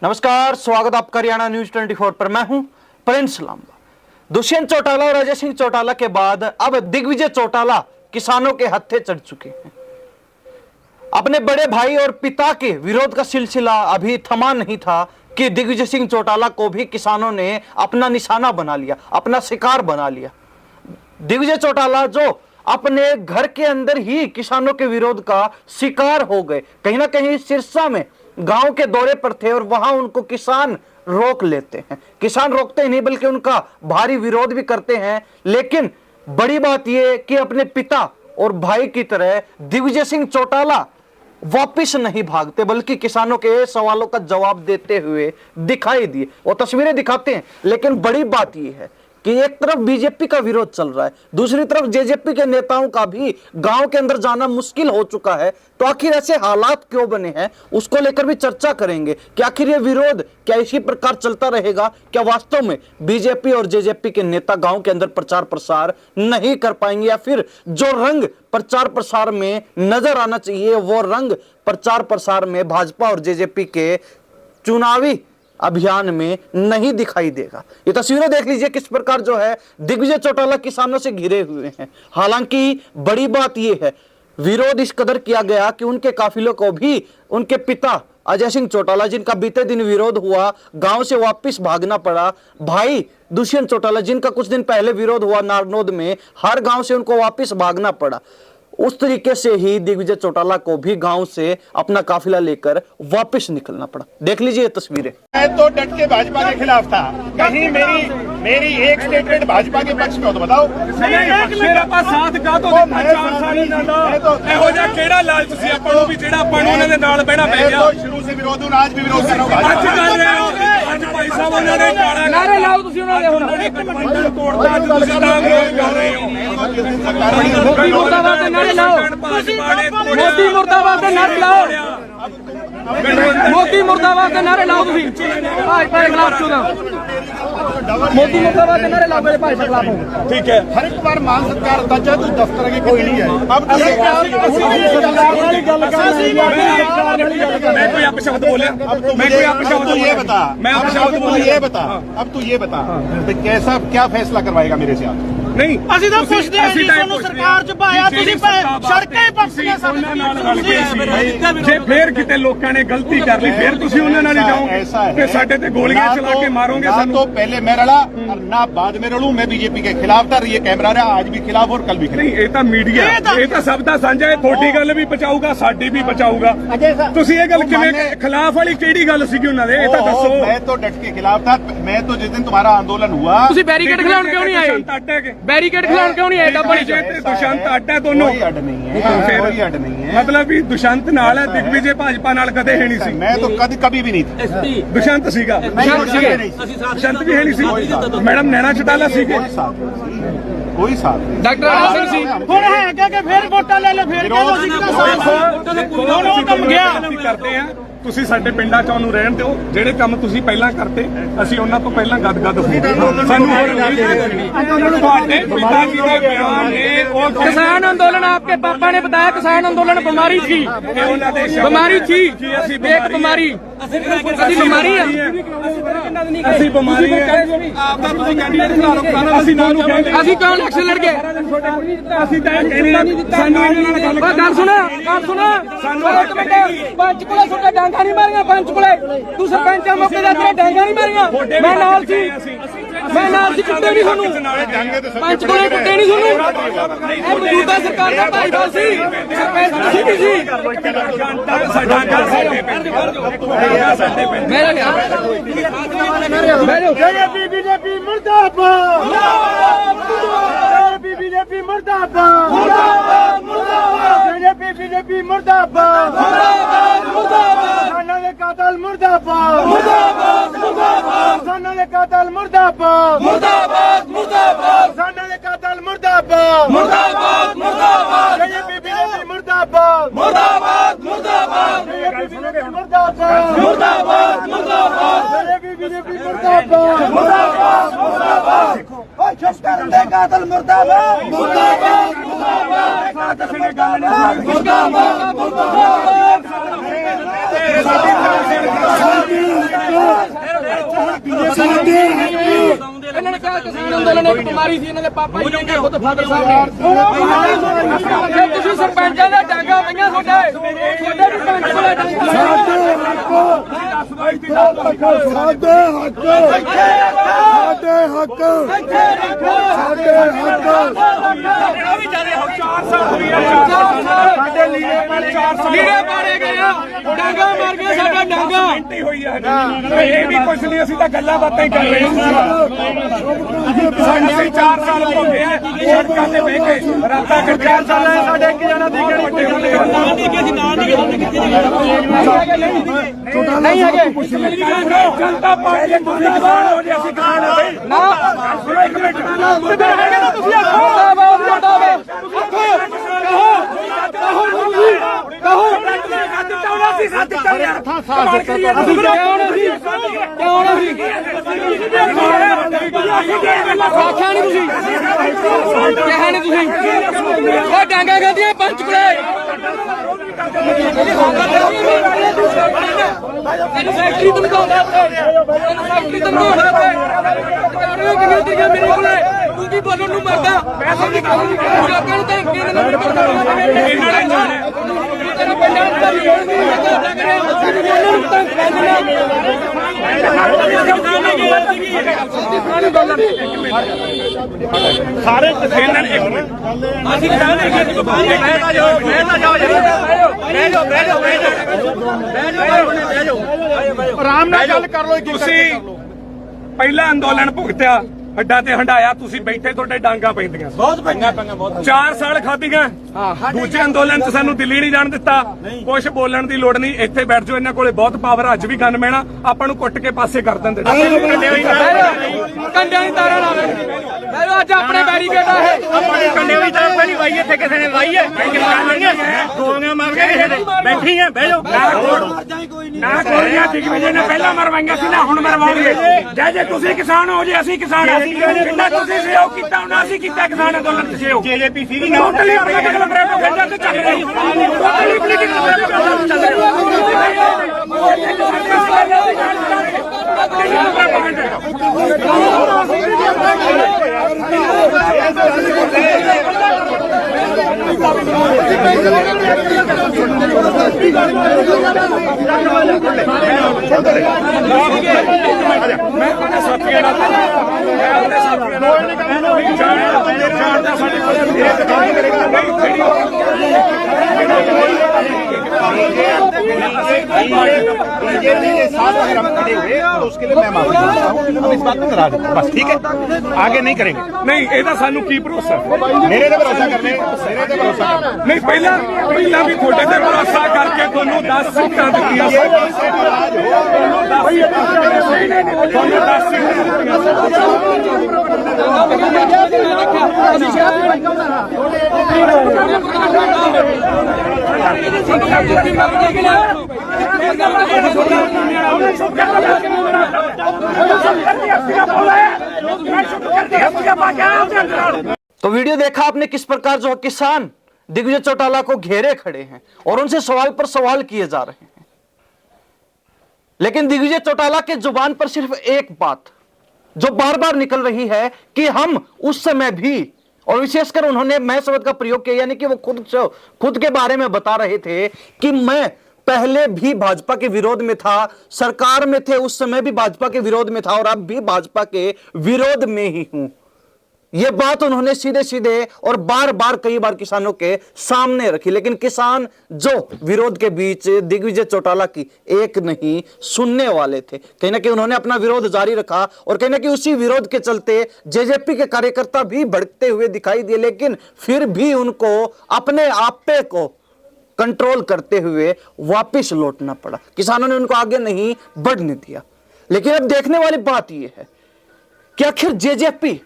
नमस्कार, स्वागत आपका हरियाणा न्यूज 24 पर। मैं हूं प्रिंस लांबा। दुष्यंत चौटाला और अजय सिंह चौटाला के बाद अब दिग्विजय चौटाला किसानों के हत्थे चढ़ चुके हैं। अपने बड़े भाई और पिता के विरोध का सिलसिला अभी थमा नहीं था कि दिग्विजय सिंह चौटाला को भी किसानों ने अपना निशाना बना लिया, अपना शिकार बना लिया। दिग्विजय चौटाला जो अपने घर के अंदर ही किसानों के विरोध का शिकार हो गए, कहीं ना कहीं सिरसा में गांव के दौरे पर थे और वहां उनको किसान रोक लेते हैं। किसान रोकते ही नहीं बल्कि उनका भारी विरोध भी करते हैं। लेकिन बड़ी बात यह कि अपने पिता और भाई की तरह दिग्विजय सिंह चौटाला वापिस नहीं भागते बल्कि किसानों के सवालों का जवाब देते हुए दिखाई दिए। वो तस्वीरें दिखाते हैं। लेकिन बड़ी बात यह है कि एक तरफ बीजेपी का विरोध चल रहा है, दूसरी तरफ जेजेपी के नेताओं का भी गांव के अंदर जाना मुश्किल हो चुका है। तो आखिर ऐसे हालात क्यों बने हैं, उसको लेकर भी चर्चा करेंगे कि आखिर ये विरोध क्या इसी प्रकार चलता रहेगा? क्या वास्तव में बीजेपी और जेजेपी के नेता गांव के अंदर प्रचार प्रसार नहीं कर पाएंगे, या फिर जो रंग प्रचार प्रसार में नजर आना चाहिए वो रंग प्रचार प्रसार में भाजपा और जेजेपी के चुनावी अभियान में नहीं दिखाई देगा? ये तस्वीरें देख लीजिए किस प्रकार जो है दिग्विजय चौटाला किसानों से घिरे हुए हैं। हालांकि बड़ी बात यह है, विरोध इस कदर किया गया कि उनके काफिलों को भी उनके पिता अजय सिंह चौटाला, जिनका बीते दिन विरोध हुआ, गांव से वापस भागना पड़ा। भाई दुष्यंत चौटाला, जिनका कुछ दिन पहले विरोध हुआ नारनौद में, हर गांव से उनको वापस भागना पड़ा। उस तरीके से ही दिग्विजय चौटाला को भी गांव से अपना काफिला लेकर वापस निकलना पड़ा। देख लीजिए ये तस्वीरें। मैं तो डट के भाजपा के खिलाफ था। कहीं मेरी एक स्टेटमेंट भाजपा के पक्ष में हो तो बताओ। शुरू से विरोध हूं, आज भी विरोध कर रहा हूं। मोदी मुर्दाबाद के नारे लाओ, मोदी मुर्दाबाद के नारे लाओ। भाजपा के खिलाफ चुनाव, मोदी मुर्दाबाद के नारे लाओ, मेरे भाई के खिलाफ हो। ठीक है, हर एक बार मान सत्कार होता चाहे तो दफ्तर की कोई नहीं है। अब मैं कोई अपशब्द बोले, मैं कोई अपशब्द ये बता, मैं अपशब्द बोले ये बता। अब तू ये बता कैसा क्या फैसला करवाएगा मेरे से आप? नहीं ਅਸੀਂ ਤਾਂ ਪੁੱਛਦੇ ਆਂ ਜੀ, ਤੁਹਾਨੂੰ ਸਰਕਾਰ ਚ ਪਾਇਆ, ਤੁਸੀਂ ਸੜਕਾਂ ਹੀ ਪੱਕੀਆਂ ਜੇ ਫੇਰ ਕਿਤੇ ਲੋਕਾਂ ਨੇ ਗਲਤੀ ਕਰ ਲਈ ਫੇਰ ਤੁਸੀਂ ਉਹਨਾਂ ਨਾਲ ਹੀ ਜਾਓਗੇ ਤੇ ਸਾਡੇ ਤੇ ਗੋਲੀਆਂ ਚਲਾ ਕੇ ਮਾਰੋਗੇ ਸਾਨੂੰ। तो पहले मैं रला और ना बाद में रलूं। मैं बीजेपी के खिलाफ था, ये कैमरा रहा, आज भी खिलाफ और कल भी खिलाफ। ਨਹੀਂ ਇਹ ਤਾਂ ਮੀਡੀਆ, ਇਹ ਤਾਂ ਸਭ ਦਾ ਸਾਂਝਾ ਹੈ। ਤੁਹਾਡੀ ਗੱਲ ਵੀ ਬਚਾਊਗਾ, ਸਾਡੀ ਵੀ ਬਚਾਊਗਾ। ਤੁਸੀਂ ਇਹ ਗੱਲ ਕਿਵੇਂ ਖਿਲਾਫ ਵਾਲੀ ਕਿਹੜੀ ਗੱਲ ਸੀਗੀ ਉਹਨਾਂ ਦੇ, ਇਹ ਤਾਂ ਦੱਸੋ। मैं तो डट के खिलाफ था। मैं तो जिस दिन तुम्हारा आंदोलन हुआ, ਤੁਸੀਂ ਬੈਰੀਕੇਡ ਖਿਲਾਉਣ ਕਿਉਂ ਨਹੀਂ ਆਏ? ਬੈਰੀਕੇਡ ਖਿਲਾਉਣ ਕਿਉਂ ਨਹੀਂ ਆਏ? ਡੱਬਲ ਚ ਦੁਸ਼ਯੰਤ ਅੱਡ ਹੈ ਦੋਨੋਂ, कोई अड नहीं है, कोई अड नहीं है। ਮਤਲਬ ਵੀ ਦੁਸ਼ਯੰਤ ਨਾਲ ਹੈ, ਦਿਗਵਿਜੇ ਭਾਜਪਾ ਨਾਲ ਕਦੇ ਹੈ ਨਹੀਂ ਸੀ। मैं तो कभी भी नहीं था। ਦੁਸ਼ਯੰਤ ਸੀਗਾ, ਦੁਸ਼ਯੰਤ ਵੀ ਹੈ ਨਹੀਂ ਸੀ। ਮੈਡਮ ਨੈਣਾ ਚਟਾਲਾ ਸੀਗੇ, कोई साथ नहीं। ਡਾਕਟਰ ਆਨੰਦ ਸਿੰਘ ਸੀ। ਹੁਣ ਹੈਗਾ ਕਿ ਫੇਰ ਵੋਟਾਂ ਲੈ ਲਓ, ਫੇਰ ਕਿਉਂ ਅਸੀਂ ਕੰਮ ਗਿਆ ਕਰਦੇ ਆ। ਤੁਸੀਂ ਸਾਡੇ ਪਿੰਡਾਂ ਚ ਉਹਨੂੰ ਰਹਿਣ ਦਿਓ, ਜਿਹੜੇ ਕੰਮ ਤੁਸੀਂ ਪਹਿਲਾਂ ਕਰਤੇ ਅਸੀਂ ਉਹਨਾਂ ਤੋਂ ਪਹਿਲਾਂ ਗਦਗਦ ਹੋ ਗਏ। ਸਾਨੂੰ ਹੋਰ ਤੁਹਾਡੇ ਪਿਤਾ ਜੀ ਦੇ ਬਿਆਨ ਨੇ ਉਹ किसान आंदोलन, आपके पापा ने बताया किसान आंदोलन बीमारी थी, बीमारी थी, एक बीमारी बीमारी है। ਅਸੀਂ ਬਿਮਾਰੀ ਹੈ ਆਪਦਾ ਤੁਸੀਂ ਕੈਂਡੀਡੇਟ ਬਣਾ ਲਓ। ਅਸੀਂ ਨਾਲ ਕਹਿੰਦੇ ਅਸੀਂ ਕਿਉਂ ਇਲੈਕਸ਼ਨ ਲੜ ਗਏ? ਅਸੀਂ ਤਾਂ ਕਹਿੰਦੇ ਸਾਨੂੰ ਇਹਨਾਂ ਨਾਲ ਗੱਲ ਸੁਣਾ, ਗੱਲ ਸੁਣਾ। ਇੱਕ ਮਿੰਟ, ਪੰਚ ਕੋਲੇ ਛੋਟੇ ਡਾਂਗਾ ਨਹੀਂ ਮਾਰੀਆਂ, ਪੰਚ ਕੋਲੇ ਤੂੰ ਸਰਪੰਚਾਂ ਮੌਕੇ ਦਾ ਤੇਰੇ ਡਾਂਗਾ ਨਹੀਂ ਮਾਰੀਆਂ। ਮੈਂ ਨਾਲ ਸੀ, ਮੈਂ ਨਾਲ ਸੀ, ਕੁੱਤੇ ਨਹੀਂ ਤੁਹਾਨੂੰ ਪੰਚ ਕੋਲੇ, ਕੁੱਤੇ ਨਹੀਂ ਤੁਹਾਨੂੰ। ਇਹ ਮੌਜੂਦਾ ਸਰਕਾਰ ਦਾ ਭਾਈਵਾਲ ਸੀ, ਸਰਪੰਚ ਤੁਸੀਂ ਵੀ ਸੀ। ਸਾਡਾ ਘਰ ਸਾਡੇ ਪਿੰਡ ਸਾਡੇ ਪਿੰਡ ਮੇਰਾ ਨਹੀਂ बीजेपी मुर्दाबाद, बीजेपी मुर्दाबाद, बीजेपी मुर्दाबाद, किसानों के कातिल मुर्दाबाद, किसानों के कातिल मुर्दाबाद, किसानों के कातिल मुर्दाबाद, बीजेपी मुर्दाबाद, बीजेपी कातिल मुर्दाबाद, मुर्दाबाद। ਇਹਨਾਂ ਨੇ ਕਿਹਾ ਕਿਸਾਨ ਅੰਦੋਲਨ ਇੱਕ ਬਿਮਾਰੀ ਸੀ, ਇਹਨਾਂ ਦੇ ਪਾਪਾ ਜੀ ਨੇ ਖੁਦ ਫਾਦਰ ਸਾਹਿਬ ਨੇ। ਜੇ ਤੁਸੀਂ ਸਰਪੰਚਾਂ ਦਾ ਡਾਂਗਾ ਪਈਆਂ ਤੁਹਾਡੇ ਵੀ ਪੰਚ ਕੋਲੇ ਡਾਂਗਾ ਲੀੜੇ ਪਾੜੇ ਗਏ ਆ, ਡਾਂਗਾ ਮਾਰ ਕੇ ਸਾਡਾ ਡਾਂਗਾ ਹੋਈ ਹੈ ਇਹ ਵੀ ਕੁਛ ਨਹੀਂ, ਅਸੀਂ ਤਾਂ ਗੱਲਾਂ ਬਾਤਾਂ ਹੀ ਕਰ ਰਹੇ ਹਾਂ। ਸਾਡੇ 4 ਸਾਲ ਹੋ ਗਏ ਸੜਕਾਂ ਤੇ ਬਹਿ ਕੇ ਰਾਤਾਂ ਕੱਟ 4 ਸਾਲ ਹੈ ਸਾਡੇ ਇੱਕ ਜਣਾ ਦੇ ਕੇ ਵੱਡੇ ਵੱਡੇ ਨਹੀਂ ਹੈਗੇ ਜਨਤਾ ਪਾਰਟੀ ਮੁਰਦਾਬਾਦ ਹੋ ਜੇ ਅਸੀਂ ਕਿਸਾਨ ਆ ਬਈ ਨਾ ਇੱਕ ਮਿੰਟ ਕਿੱਧਰ ਹੈਗੇ ਨਾ ਤੁਸੀਂ ਆਖੋ ਮੁਰਦਾਬਾਦ ਕਹੋ ਸੱਤ ਚਾਉਣਾ ਆਖਿਆ ਨਹੀਂ ਤੁਸੀਂ, ਕਿਹਾ ਨਹੀਂ ਤੁਸੀਂ, ਉਹ ਡਾਂਗਾ ਖਾਂਦੀਆਂ ਪੰਚ ਕੋਲੇ। ਫੈਕਟਰੀ ਧਮਕਾਉਂਦਾ ਫੈਕਟਰੀ ਧਮਕਾਉਂਦਾ ਮੇਰੇ ਕੋਲੇ ਤੂੰ ਕੀ ਬੋਲਣ ਨੂੰ ਮਰਦਾ ਪੈਸੇ ਨਹੀਂ ਲੋਕਾਂ ਨੂੰ ਧਮਕੀ ਦੇਣਾ ਤੇਰਾ ਪੰਜਾਬ ਦਾ ਵੀ ਲੋੜ ਨਹੀਂ ਕਰਦਾ ਕਰੇ ਅਸੀਂ ਵੀ ਉਹਨਾਂ ਨੂੰ ਧਮਕ ਦੇਣਾ ਸਾਰੇ ਕਿਸਾਨਾਂ ਨੇ ਇੱਕ ਮਿੰਟ ਅਸੀਂ ਕਿਸਾਨ ਹੈਗੇ ਆਰਾਮ ਨਾਲ ਗੱਲ ਕਰ ਲੋ। ਤੁਸੀਂ ਪਹਿਲਾ ਅੰਦੋਲਨ ਭੁਗਤਿਆ, ਹੱਡਾਂ ਤੇ ਹੰਡਾਇਆ, ਤੁਸੀਂ ਬੈਠੇ ਤੁਹਾਡੇ ਡਾਂਗਾ ਪੈਂਦੀਆਂ ਬਹੁਤ ਪੈਂਗਾ 4 ਸਾਲ ਖਾਧੀਆਂ। ਦੂਜੇ ਅੰਦੋਲਨ 'ਚ ਸਾਨੂੰ ਦਿੱਲੀ ਨਹੀਂ ਜਾਣ ਦਿੱਤਾ, ਕੁਛ ਬੋਲਣ ਦੀ ਲੋੜ ਨਹੀਂ, ਇੱਥੇ ਬੈਠ ਜਾਓ, ਇਹਨਾਂ ਕੋਲੇ ਬਹੁਤ ਪਾਵਰ, ਅੱਜ ਵੀ ਗਨ ਮੈਣਾ ਆਪਾਂ ਨੂੰ ਕੁੱਟ ਕੇ ਪਾਸੇ ਕਰ ਦਿੰਦੇ। ਕੰਡਿਆਂ ਦੀ ਤਾਰਾਂ ਲਾ ਦੇ ਅੱਜ ਆਪਣੇ ਬੈਰੀਕੇਡ ਆ ਇਹ ਕੰਡੇ ਵੀ ਤਾਰ ਪਹਿਲੀ ਵਾਈ ਇੱਥੇ ਕਿਸੇ ਨੇ ਵਾਈ ਹੈ ਗੋਲੀਆਂ ਮਾਰ ਕੇ ਕਿਸੇ ਦੇ ਬੈਠੀ ਹੈ ਬਹਿ ਜਾਓ ਨਾ ਗੋਲੀਆਂ ਦਿਗਵਿਜੇ ਨੇ ਪਹਿਲਾਂ ਮਰਵਾਈਆਂ ਸੀ ਨਾ ਹੁਣ ਮਰਵਾਉਣਗੇ। ਜੇ ਤੁਸੀਂ ਕਿਸਾਨ ਹੋ ਜੇ ਅਸੀਂ ਕਿਸਾਨ ਹਾਂ, ਕਿੰਨਾ ਤੁਸੀਂ ਸਹਿਯੋਗ ਕੀਤਾ ਉਹਨਾਂ ਅਸੀਂ ਕੀਤਾ ਕਿਸਾਨ ਅੰਦੋਲਨ ਚ ਸਹਿਯੋਗ। ਜੇਜੇਪੀ ਸੀਗੀ ਨਾ ਟੋਟਲੀ ਪੋਲੀਟੀਕਲ ਪ੍ਰੋਪਗੈਂਡਾ ਤੇ ਚੱਲ ਰਹੀ ਟੋਟਲੀ ਪੋਲੀਟੀਕਲ ਪ੍ਰੋਪਗੈਂਡਾ ਚੱਲ ਰਹੀ ਮੈਂ ਆਪਣੇ ਸਾਥੀਆਂ ਨਾਲ ਜਾਣਦਾ ਸਾਡੇ ਕੋਲ बीजेपी के साथ अगर हम खड़े हुए तो उसके लिए मैं माफी चाहता हूँ, हम इस बात को करा देंगे बस, ठीक है, आगे नहीं करेंगे। ਨਹੀਂ ਇਹਦਾ ਸਾਨੂੰ ਕੀ ਭਰੋਸਾ मेरे पे भरोसा करने, मेरे पे भरोसा करने। ਨਹੀਂ ਪਹਿਲਾਂ ਵੀ ਤੁਹਾਡੇ ਤੇ ਭਰੋਸਾ ਕਰਕੇ ਤੁਹਾਨੂੰ 10 ਸੀਟਾਂ ਦਿੱਤੀਆਂ ਸੀ। ਤੁਹਾਨੂੰ 10 ਸੀਟਾਂ तो वीडियो देखा आपने किस प्रकार जो किसान दिग्विजय चौटाला को घेरे खड़े हैं और उनसे सवाल पर सवाल किए जा रहे हैं। लेकिन दिग्विजय चौटाला के जुबान पर सिर्फ एक बात जो बार बार निकल रही है कि हम उस समय भी, और विशेषकर उन्होंने मैं शब्द का प्रयोग किया, यानी कि वो खुद के बारे में बता रहे थे कि मैं पहले भी भाजपा के विरोध में था, सरकार में थे उस समय भी भाजपा के विरोध में था और अब भी भाजपा के विरोध में ही हूं। यह बात उन्होंने सीधे सीधे और बार बार कई बार किसानों के सामने रखी। लेकिन किसान जो विरोध के बीच दिग्विजय चौटाला की एक नहीं सुनने वाले थे, कहीं ना कहीं उन्होंने अपना विरोध जारी रखा और कहीं ना कहीं उसी विरोध के चलते जेजेपी के कार्यकर्ता भी भड़कते हुए दिखाई दिए, लेकिन फिर भी उनको अपने आपे को कंट्रोल करते हुए वापस लौटना पड़ा। किसानों ने उनको आगे नहीं बढ़ने दिया। लेकिन अब देखने वाली बात यह है कि आखिर जेजेपी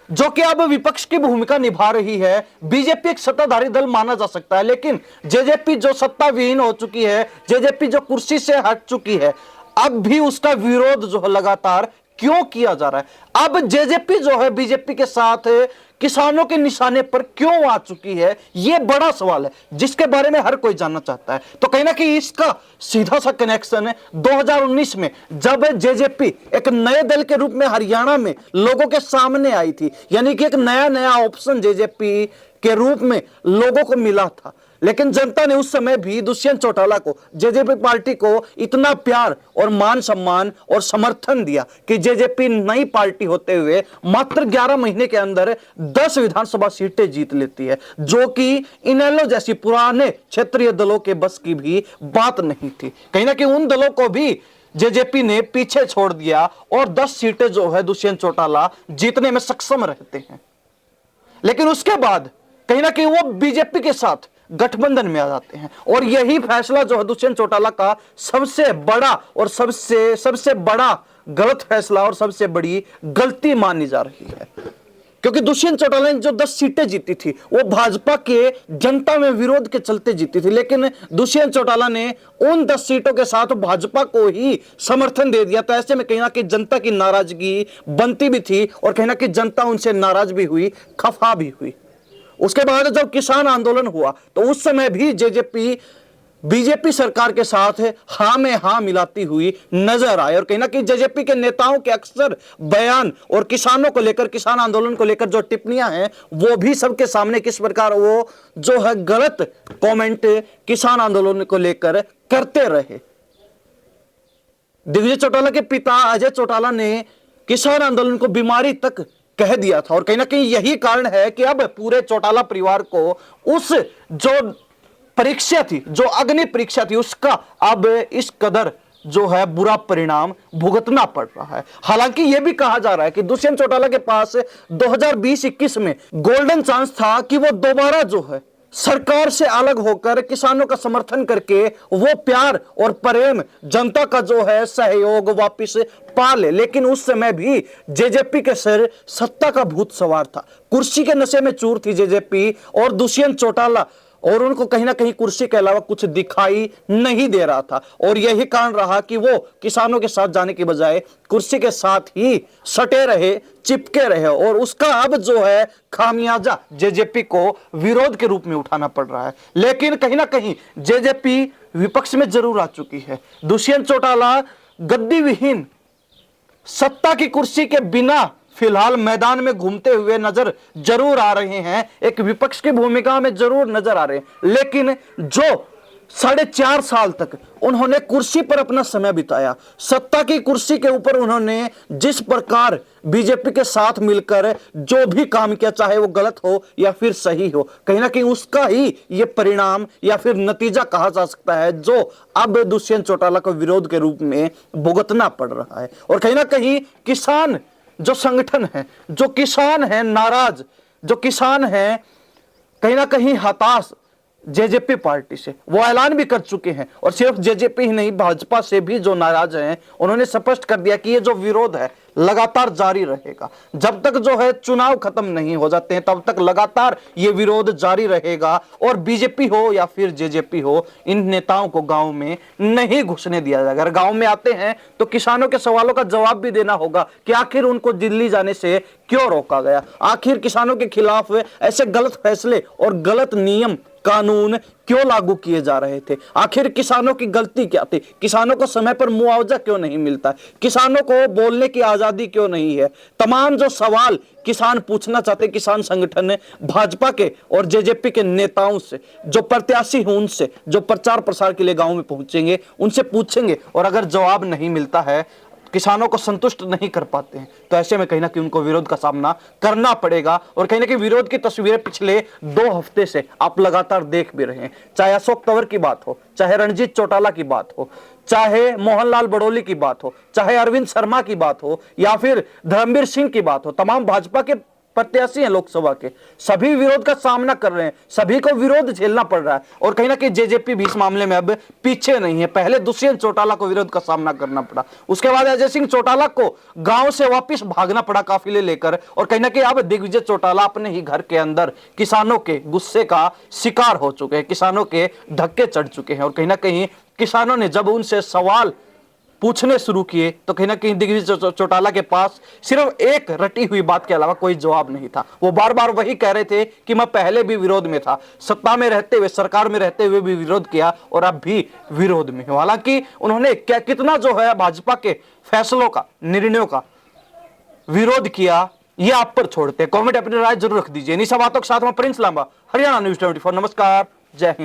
जो कि अब विपक्ष की भूमिका निभा रही है, बीजेपी एक सत्ताधारी दल माना जा सकता है, लेकिन जेजेपी जो सत्ता विहीन हो चुकी है, जेजेपी जो कुर्सी से हट चुकी है, अब भी उसका विरोध जो लगातार क्यों किया जा रहा है? अब जेजेपी जो है बीजेपी के साथ किसानों के निशाने पर क्यों आ चुकी है, यह बड़ा सवाल है जिसके बारे में हर कोई जानना चाहता है। तो कहीं ना कहीं इसका सीधा सा कनेक्शन है 2019 में, जब जेजेपी एक नए दल के रूप में हरियाणा में लोगों के सामने आई थी, यानी कि एक नया ऑप्शन जेजेपी के रूप में लोगों को मिला था। लेकिन जनता ने उस समय भी दुष्यंत चौटाला को, जेजेपी पार्टी को इतना प्यार और मान सम्मान और समर्थन दिया कि जेजेपी नई पार्टी होते हुए मात्र 11 महीने के अंदर 10 विधानसभा सीटें जीत लेती है, जो कि इनेलो जैसी पुराने क्षेत्रीय दलों के बस की भी बात नहीं थी। कहीं ना कहीं उन दलों को भी जेजेपी ने पीछे छोड़ दिया और 10 सीटें जो है दुष्यंत चौटाला जीतने में सक्षम रहते हैं। लेकिन उसके बाद कहीं ना कहीं वो बीजेपी के साथ गठबंधन में आ जाते हैं, और यही फैसला जो है दुष्यंत चौटाला का सबसे बड़ा और सबसे बड़ा गलत फैसला और सबसे बड़ी गलती मानी जा रही है। क्योंकि दुष्यंत चौटाला ने जो 10 सीटें जीती थी वो भाजपा के जनता में विरोध के चलते जीती थी, लेकिन दुष्यंत चौटाला ने उन 10 सीटों के साथ भाजपा को ही समर्थन दे दिया। तो ऐसे में कहीं ना कहीं जनता की नाराजगी बनती भी थी और कहीं ना कहीं जनता उनसे नाराज भी हुई, खफा भी हुई। उसके बाद जब किसान आंदोलन हुआ तो उस समय भी जेजेपी बीजेपी सरकार के साथ हां में हां मिलाती हुई नजर आए, और कहीं ना कहीं जेजेपी के नेताओं के अक्सर बयान और किसानों को लेकर, किसान आंदोलन को लेकर जो टिप्पणियां हैं वो भी सबके सामने किस प्रकार वो जो है गलत कमेंट किसान आंदोलन को लेकर करते रहे। दिग्विजय चौटाला के पिता अजय चौटाला ने किसान आंदोलन को बीमारी तक कह दिया था, और कहीं ना कहीं यही कारण है कि अब पूरे चौटाला परिवार को उस जो परीक्षा थी, जो अग्नि परीक्षा थी, उसका अब इस कदर जो है बुरा परिणाम भुगतना पड़ रहा है। हालांकि यह भी कहा जा रहा है कि दुष्यंत चौटाला के पास 2020-21 में गोल्डन चांस था कि वो दोबारा जो है सरकार से अलग होकर किसानों का समर्थन करके वो प्यार और प्रेम, जनता का जो है सहयोग वापस पा ले। लेकिन उस समय भी जेजेपी के सिर सत्ता का भूत सवार था, कुर्सी के नशे में चूर थी जेजेपी और दुष्यंत चौटाला, और उनको कहीं ना कहीं कुर्सी के अलावा कुछ दिखाई नहीं दे रहा था। और यही कारण रहा कि वो किसानों के साथ जाने के बजाय कुर्सी के साथ ही सटे रहे, चिपके रहे, और उसका अब जो है खामियाजा जेजेपी को विरोध के रूप में उठाना पड़ रहा है। लेकिन कहीं ना कहीं जेजेपी विपक्ष में जरूर आ चुकी है। दुष्यंत चौटाला गद्दी विहीन, सत्ता की कुर्सी के बिना फिलहाल मैदान में घूमते हुए नजर जरूर आ रहे हैं, एक विपक्ष की भूमिका में जरूर नजर आ रहे हैं। लेकिन जो 4.5 साल तक उन्होंने कुर्सी पर अपना समय बिताया, सत्ता की कुर्सी के ऊपर उन्होंने जिस प्रकार बीजेपी के साथ मिलकर जो भी काम किया, चाहे वो गलत हो या फिर सही हो, कहीं ना कहीं उसका ही ये परिणाम या फिर नतीजा कहा जा सकता है, जो अब दुष्यंत चौटाला को विरोध के रूप में भुगतना पड़ रहा है। और कहीं ना कहीं किसान जो संगठन है, जो किसान है नाराज, जो किसान है कहीं ना कहीं हताश जेजेपी पार्टी से, वो ऐलान भी कर चुके हैं। और सिर्फ जेजेपी ही नहीं, भाजपा से भी जो नाराज हैं उन्होंने स्पष्ट कर दिया कि ये जो विरोध है लगातार जारी रहेगा। जब तक जो है चुनाव खत्म नहीं हो जाते हैं तब तक लगातार ये विरोध जारी रहेगा, और बीजेपी हो या फिर जेजेपी हो, इन नेताओं को गांव में नहीं घुसने दिया जाएगा। अगर गांव में आते हैं तो किसानों के सवालों का जवाब भी देना होगा कि आखिर उनको दिल्ली जाने से क्यों रोका गया, आखिर किसानों के खिलाफ ऐसे गलत फैसले और गलत नियम कानून क्यों लागू किए जा रहे थे, आखिर किसानों की गलती क्या थी, किसानों को समय पर मुआवजा क्यों नहीं मिलता, किसानों को बोलने की आजादी क्यों नहीं है। तमाम जो सवाल किसान पूछना चाहते, किसान संगठन भाजपा के और जेजेपी के नेताओं से, जो प्रत्याशी हैं उनसे, जो प्रचार प्रसार के लिए गांव में पहुंचेंगे उनसे पूछेंगे, और अगर जवाब नहीं मिलता है, किसानों को संतुष्ट नहीं कर पाते हैं, तो ऐसे में कहीं ना कहीं उनको विरोध का सामना करना पड़ेगा। और कहीं ना कहीं विरोध की तस्वीरें पिछले 2 हफ्ते से आप लगातार देख भी रहे हैं, चाहे अशोक तंवर की बात हो, चाहे रणजीत चौटाला की बात हो, चाहे मोहनलाल बड़ोली की बात हो, चाहे अरविंद शर्मा की बात हो, या फिर धर्मवीर सिंह की बात हो, तमाम भाजपा के प्रत्याशी हैं लोकसभा के, सभी विरोध का सामना कर रहे हैं, सभी को विरोध झेलना पड़ रहा है। और कहीं ना कहीं जेजेपी भी इस मामले में अब पीछे नहीं है। पहले दुष्यंत चौटाला को विरोध का सामना करना पड़ा, उसके बाद अजय सिंह चौटाला को गांव से वापस भागना पड़ा काफिले लेकर, और कहीं ना कहीं अब दिग्विजय चौटाला अपने ही घर के अंदर किसानों के गुस्से का शिकार हो चुके हैं, किसानों के धक्के चढ़ चुके हैं। और कहीं ना कहीं किसानों ने जब उनसे सवाल पूछने शुरू किए तो कहीं ना कहीं दिग्विजय चौटाला के पास सिर्फ एक रटी हुई बात के अलावा कोई जवाब नहीं था। वो बार बार वही कह रहे थे कि मैं पहले भी विरोध में था, सत्ता में रहते हुए, सरकार में रहते हुए भी विरोध किया और अब भी विरोध में हूं। हालांकि उन्होंने क्या कितना जो है भाजपा के फैसलों का, निर्णयों का विरोध किया, ये आप पर छोड़ते हैं। कमेंट अपनी राय जरूर रख दीजिए। इन्हीं सब बातों के साथ में प्रिंस लांबा, हरियाणा न्यूज 24। नमस्कार, जय हिंद।